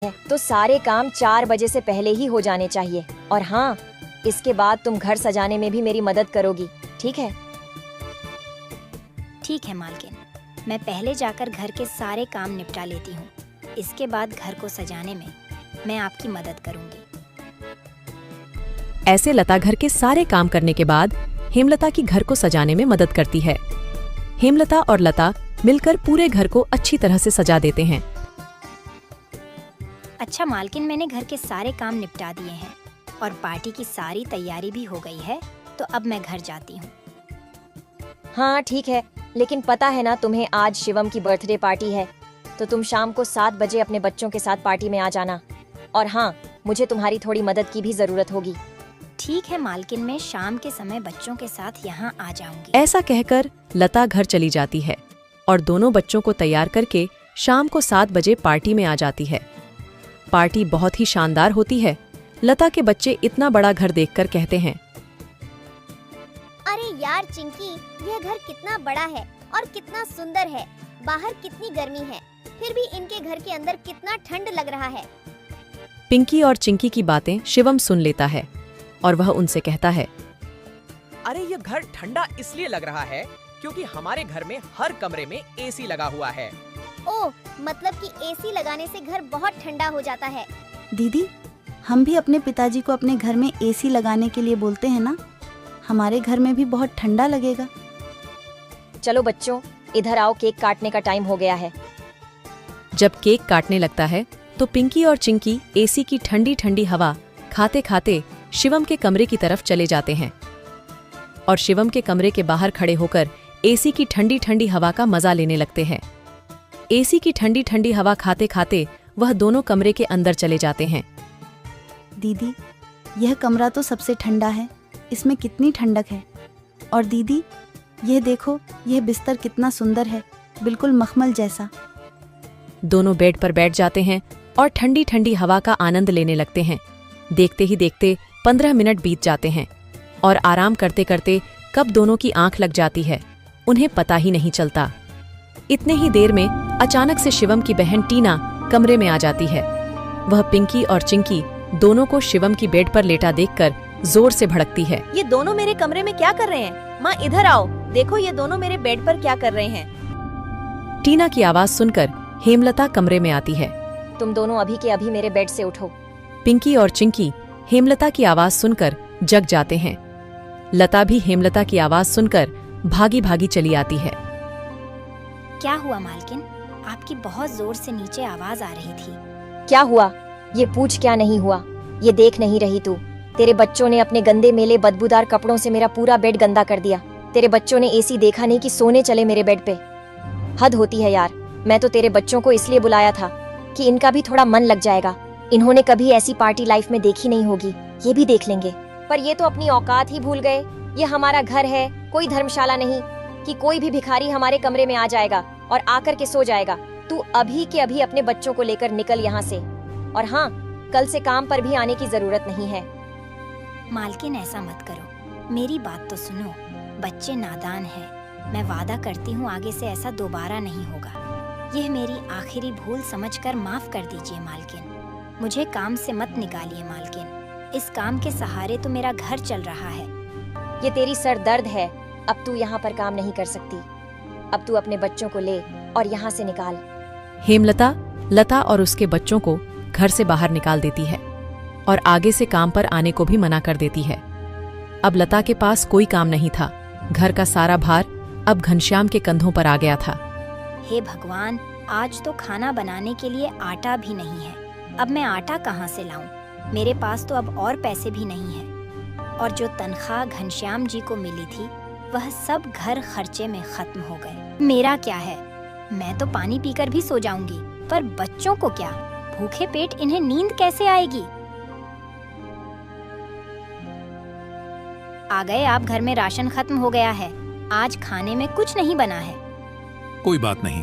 है तो सारे काम 4 बजे से पहले ही हो जाने चाहिए। और हाँ, इसके बाद तुम घर सजाने में भी मेरी मदद करोगी, ठीक है? ठीक है मालकिन, मैं पहले जाकर घर के सारे काम निपटा लेती हूँ। इसके बाद घर को सजाने में मैं आपकी मदद करूँगी। ऐसे लता घर के सारे काम करने के बाद हेमलता की घर को सजाने में मदद करती है। हेमलता और लता मिलकर पूरे घर को अच्छी तरह से सजा देते हैं। अच्छा मालकिन, मैंने घर के सारे काम निपटा दिए हैं और पार्टी की सारी तैयारी भी हो गई है, तो अब मैं घर जाती हूँ। हाँ ठीक है, लेकिन पता है ना तुम्हें आज शिवम की बर्थडे पार्टी है, तो तुम शाम को 7 बजे अपने बच्चों के साथ पार्टी में आ जाना। और हाँ, मुझे तुम्हारी थोड़ी मदद की भी जरूरत होगी। ठीक है मालकिन, मैं शाम के समय बच्चों के साथ यहाँ आ जाऊंगी। ऐसा कहकर लता घर चली जाती है और दोनों बच्चों को तैयार करके शाम को 7 बजे पार्टी में आ जाती है। पार्टी बहुत ही शानदार होती है। लता के बच्चे इतना बड़ा घर देखकर कहते हैं, अरे यार चिंकी, यह घर कितना बड़ा है और कितना सुंदर है। बाहर कितनी गर्मी है, फिर भी इनके घर के अंदर कितना ठंड लग रहा है। पिंकी और चिंकी की बातें शिवम सुन लेता है और वह उनसे कहता है, अरे ये घर ठंडा इसलिए लग रहा है क्योंकि हमारे घर में हर कमरे में एसी लगा हुआ है। ओह, मतलब कि एसी लगाने से घर बहुत ठंडा हो जाता है। दीदी, हम भी अपने पिताजी को अपने घर में एसी लगाने के लिए बोलते हैं ना, हमारे घर में भी बहुत ठंडा लगेगा। चलो बच्चों, इधर आओ, केक काटने का टाइम हो गया है। जब केक काटने लगता है तो पिंकी और चिंकी एसी की ठंडी ठंडी हवा खाते खाते शिवम के कमरे की तरफ चले जाते हैं और शिवम के कमरे के बाहर खड़े होकर एसी की ठंडी ठंडी हवा का मजा लेने लगते हैं। एसी की ठंडी ठंडी हवा खाते खाते वह दोनों कमरे के अंदर चले जाते हैं। दीदी, यह कमरा तो सबसे ठंडा है, इसमें कितनी ठंडक है। और दीदी, यह देखो, यह बिस्तर कितना सुंदर है, बिल्कुल मखमल जैसा। दोनों बेड पर बैठ जाते हैं और ठंडी ठंडी हवा का आनंद लेने लगते हैं। देखते ही देखते 15 मिनट बीत जाते हैं और आराम करते करते कब दोनों की आंख लग जाती है, उन्हें पता ही नहीं चलता। इतने ही देर में अचानक से शिवम की बहन टीना कमरे में आ जाती है। वह पिंकी और चिंकी दोनों को शिवम की बेड पर लेटा देखकर जोर से भड़कती है। ये दोनों मेरे कमरे में क्या कर रहे हैं? माँ इधर आओ, देखो ये दोनों मेरे बेड पर क्या कर रहे हैं। टीना की आवाज सुनकर हेमलता कमरे में आती है। तुम दोनों अभी के अभी मेरे बेड से उठो। पिंकी और चिंकी हेमलता की आवाज सुनकर जग जाते हैं। लता भी हेमलता की आवाज सुनकर भागी भागी चली आती है। क्या हुआ मालकिन? आपकी बहुत जोर से नीचे आवाज आ रही थी। क्या हुआ? ये पूछ क्या नहीं हुआ? ये देख नहीं रही तू? तेरे बच्चों ने अपने गंदे मेले बदबूदार कपड़ों से मेरा पूरा बेड गंदा कर दिया। तेरे बच्चों ने एसी देखा नहीं कि सोने चले मेरे बेड पे। हद होती है यार। मैं तो तेरे बच्चों को इसलिए बुलाया था कि इनका भी थोड़ा मन लग जाएगा। इन्होंने कभी ऐसी पार्टी लाइफ में देखी नहीं होगी, ये भी देख लेंगे। पर ये तो अपनी औकात ही भूल गए। ये हमारा घर है, कोई धर्मशाला नहीं कि कोई भी भिखारी हमारे कमरे में आ जाएगा और आकर के सो जाएगा। तू अभी के अभी अपने बच्चों को लेकर निकल यहाँ से। और हाँ, कल से काम पर भी आने की जरूरत नहीं है। मालकिन ऐसा मत करो, मेरी बात तो सुनो। बच्चे नादान हैं। मैं वादा करती हूँ आगे से ऐसा दोबारा नहीं होगा। यह मेरी आखिरी भूल समझकर माफ कर दीजिए मालकिन। मुझे काम से मत निकालिए मालकिन। इस काम के सहारे तो मेरा घर चल रहा है। ये तेरी सर दर्द है। अब तू यहाँ पर काम नहीं कर सकती। अब तू अपने बच्चों को ले और यहाँ से निकाल। हेमलता लता और उसके बच्चों को घर से बाहर निकाल देती है और आगे से काम पर आने को भी मना कर देती है। अब लता के पास कोई काम नहीं था। घर का सारा भार अब घनश्याम के कंधों पर आ गया था। हे भगवान, आज तो खाना बनाने के लिए आटा भी नहीं है। अब मैं आटा कहाँ से लाऊं? मेरे पास तो अब और पैसे भी नहीं है। और जो तनख्वाह घनश्याम जी को मिली थी, वह सब घर खर्चे में खत्म हो गए। मेरा क्या है? मैं तो पानी पीकर भी सो जाऊंगी, पर बच्चों को क्या? भूखे पेट इन्हें नींद कैसे आएगी? आ गए आप। घर में राशन खत्म हो गया है। आज खाने में कुछ नहीं बना है। कोई बात नहीं,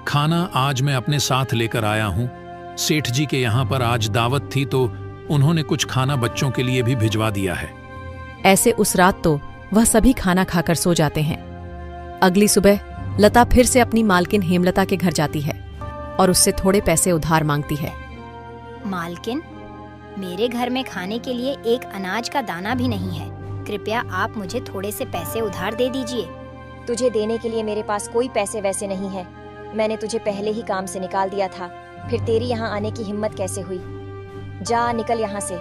खाना आज मैं अपने साथ लेकर आया हूँ। सेठ जी के यहाँ पर आज दावत थी तो उन्होंने कुछ खाना बच्चों के लिए भी भिजवा दिया है। ऐसे उस रात तो वह सभी खाना खाकर सो जाते हैं। अगली सुबह लता फिर से अपनी मालकिन हेमलता के घर जाती है और उससे थोड़े पैसे उधार मांगती है। मालकिन, मेरे घर में खाने के लिए एक अनाज का दाना भी नहीं है। कृपया आप मुझे थोड़े से पैसे उधार दे दीजिए। तुझे देने के लिए मेरे पास कोई पैसे वैसे नहीं है। मैंने तुझे पहले ही काम से निकाल दिया था, फिर तेरी यहाँ आने की हिम्मत कैसे हुई? जा निकल यहाँ से,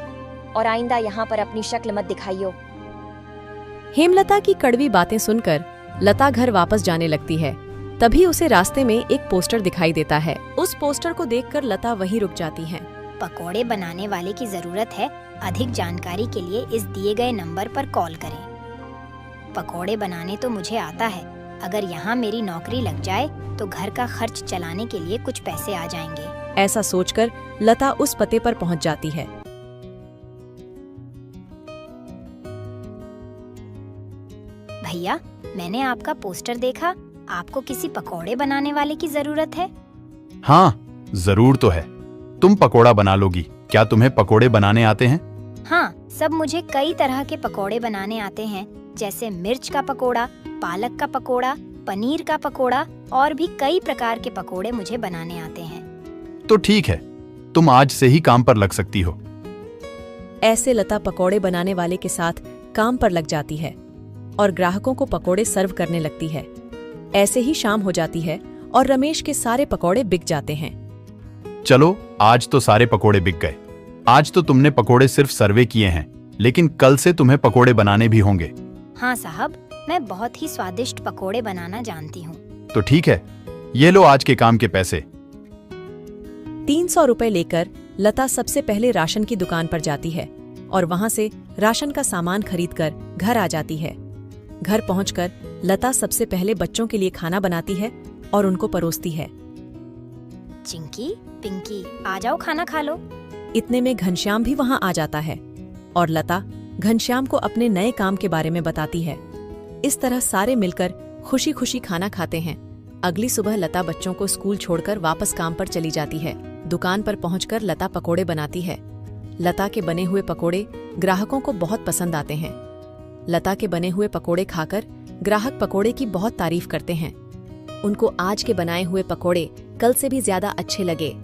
और आइंदा यहाँ पर अपनी शक्ल मत दिखाइयो। हेमलता की कड़वी बातें सुनकर लता घर वापस जाने लगती है। तभी उसे रास्ते में एक पोस्टर दिखाई देता है। उस पोस्टर को देखकर लता वहीं रुक जाती है। पकोड़े बनाने वाले की जरूरत है। अधिक जानकारी के लिए इस दिए गए नंबर पर कॉल करें। पकोड़े बनाने तो मुझे आता है। अगर यहाँ मेरी नौकरी लग जाए तो घर का खर्च चलाने के लिए कुछ पैसे आ जाएंगे। ऐसा सोचकर लता उस पते पर पहुंच जाती है। भैया, मैंने आपका पोस्टर देखा। आपको किसी पकोड़े बनाने वाले की जरूरत है? हाँ, जरूर तो है। तुम पकोड़ा बना लोगी। क्या तुम्हें पकोड़े बनाने आते हैं? हाँ, सब मुझे कई तरह के पकोड़े बनाने आते हैं, जैसे मिर्च का पकोड़ा, पालक का पकोड़ा, पनीर का पकोड़ा और भी कई प्रकार के पकोड़े मुझे बनाने आते हैं। तो ठीक है, तुम आज से ही काम पर लग सकती हो। ऐसे लता पकोड़े बनाने वाले के साथ काम पर लग जाती है और ग्राहकों को पकोड़े सर्व करने लगती है। ऐसे ही शाम हो जाती है और रमेश के सारे पकोड़े बिक जाते हैं। चलो, आज तो सारे पकोड़े बिक गए। आज तो तुमने पकोड़े सिर्फ सर्वे किए हैं, लेकिन कल से तुम्हें पकोड़े बनाने भी होंगे। हाँ साहब, मैं बहुत ही स्वादिष्ट पकोड़े बनाना जानती हूँ। तो ठीक है, ये लो आज के काम के पैसे। 300 रुपए लेकर लता सबसे पहले राशन की दुकान पर जाती है और वहां से राशन का सामान खरीदकर घर आ जाती है। घर पहुंचकर लता सबसे पहले बच्चों के लिए खाना बनाती है और उनको परोसती है। चिंकी, पिंकी, आ जाओ, खाना खा लो। इतने में घनश्याम भी वहां आ जाता है और लता घनश्याम को अपने नए काम के बारे में बताती है। इस तरह सारे मिलकर खुशी खुशी खाना खाते हैं। अगली सुबह लता बच्चों को स्कूल छोड़कर वापस काम पर चली जाती है। दुकान पर पहुंचकर लता पकोड़े बनाती है। लता के बने हुए पकोड़े ग्राहकों को बहुत पसंद आते हैं। लता के बने हुए पकोड़े खाकर ग्राहक पकोड़े की बहुत तारीफ करते हैं। उनको आज के बनाए हुए पकोड़े कल से भी ज्यादा अच्छे लगे।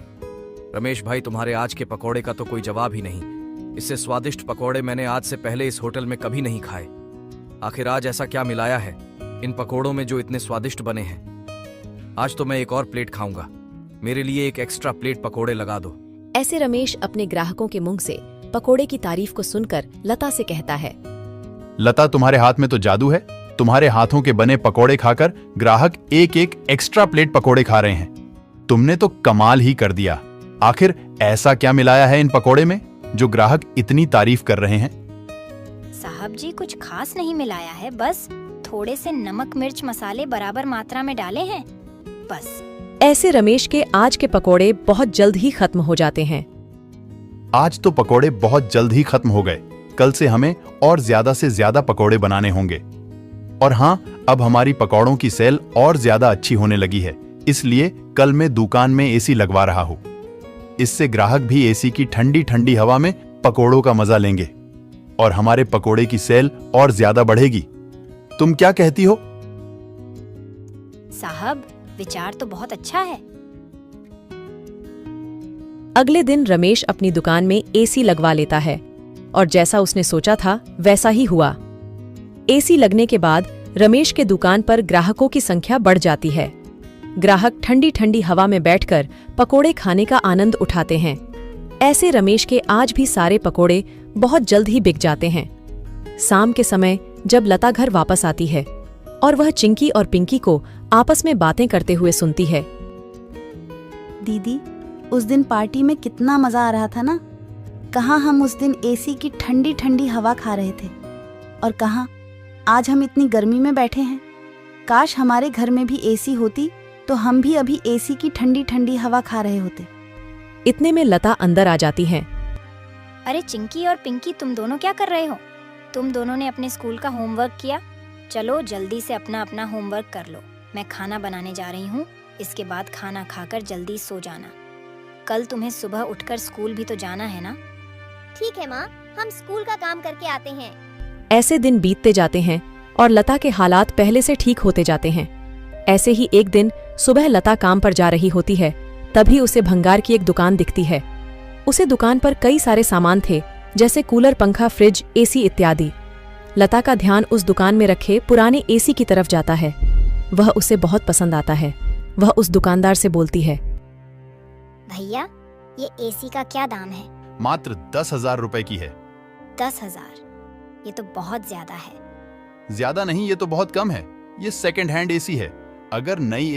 रमेश भाई, तुम्हारे आज के पकोड़े का तो कोई जवाब ही नहीं। इससे स्वादिष्ट पकोड़े मैंने आज से पहले इस होटल में कभी नहीं खाए। आखिर आज ऐसा क्या मिलाया है इन पकोड़ों में जो इतने स्वादिष्ट बने हैं? आज तो मैं एक और प्लेट खाऊंगा। मेरे लिए एक एक्स्ट्रा प्लेट पकोड़े लगा दो। ऐसे रमेश अपने ग्राहकों के मुंह से पकोड़े की तारीफ को सुनकर लता से कहता है। लता, तुम्हारे हाथ में तो जादू है। तुम्हारे हाथों के बने पकोड़े खाकर ग्राहक एक एक एक्स्ट्रा प्लेट पकोड़े खा रहे हैं। तुमने तो कमाल ही कर दिया। आखिर ऐसा क्या मिलाया है इन पकोड़े में जो ग्राहक इतनी तारीफ कर रहे हैं? साहब जी, कुछ खास नहीं मिलाया है, बस थोड़े से नमक मिर्च मसाले बराबर मात्रा में डाले हैं, बस। ऐसे रमेश के आज के पकोड़े बहुत जल्द ही खत्म हो जाते हैं। आज तो पकोड़े बहुत जल्द ही खत्म हो गए। कल से हमें और ज्यादा से ज्यादा पकोड़े बनाने होंगे। और हाँ, अब हमारी पकौड़ों की सेल और ज्यादा अच्छी होने लगी है, इसलिए कल मैं दुकान में एसी लगवा रहा हूँ। इससे ग्राहक भी एसी की ठंडी ठंडी हवा में पकोड़ों का मजा लेंगे और हमारे पकोड़े की सेल और ज्यादा बढ़ेगी। तुम क्या कहती हो? साहब, विचार तो बहुत अच्छा है। अगले दिन रमेश अपनी दुकान में एसी लगवा लेता है और जैसा उसने सोचा था वैसा ही हुआ। एसी लगने के बाद रमेश के दुकान पर ग्राहकों की संख्या बढ़ जाती है। ग्राहक ठंडी ठंडी हवा में बैठकर पकोड़े खाने का आनंद उठाते हैं। ऐसे रमेश के आज भी सारे पकोड़े बहुत जल्द ही बिक जाते हैं। शाम के समय जब लता घर वापस आती है और वह चिंकी और पिंकी को आपस में बातें करते हुए सुनती है। दीदी, उस दिन पार्टी में कितना मजा आ रहा था ना। कहाँ हम उस दिन एसी की ठंडी ठंडी हवा खा रहे थे और कहाँ आज हम इतनी गर्मी में बैठे हैं। काश हमारे घर में भी एसी होती तो हम भी अभी एसी की ठंडी ठंडी हवा खा रहे होते। इतने में लता अंदर आ जाती है। अरे चिंकी और पिंकी, तुम दोनों क्या कर रहे हो? तुम दोनों ने अपने स्कूल का होमवर्क किया? चलो जल्दी से अपना अपना होमवर्क कर लो। मैं खाना बनाने जा रही हूँ। इसके बाद खाना खाकर जल्दी सो जाना। कल तुम्हें सुबह उठकर स्कूल भी तो जाना है ना? ठीक है माँ, हम स्कूल का काम करके आते हैं। ऐसे दिन बीतते जाते हैं और लता के हालात पहले से ठीक होते जाते हैं। ऐसे ही एक दिन सुबह लता काम पर जा रही होती है, तभी उसे भंगार की एक दुकान दिखती है। उसे दुकान पर कई सारे सामान थे, जैसे कूलर, पंखा, फ्रिज, एसी इत्यादि। लता का ध्यान उस दुकान में रखे पुराने एसी की तरफ जाता है। वह उसे बहुत पसंद आता है। वह उस दुकानदार से बोलती है, भैया, ये एसी का क्या दाम है? मात्र 10,000 रुपए की है। 10,000? ये तो बहुत ज्यादा है। ज्यादा नहीं, ये तो बहुत कम है। ये सेकंड हैंड एसी है। अगर नई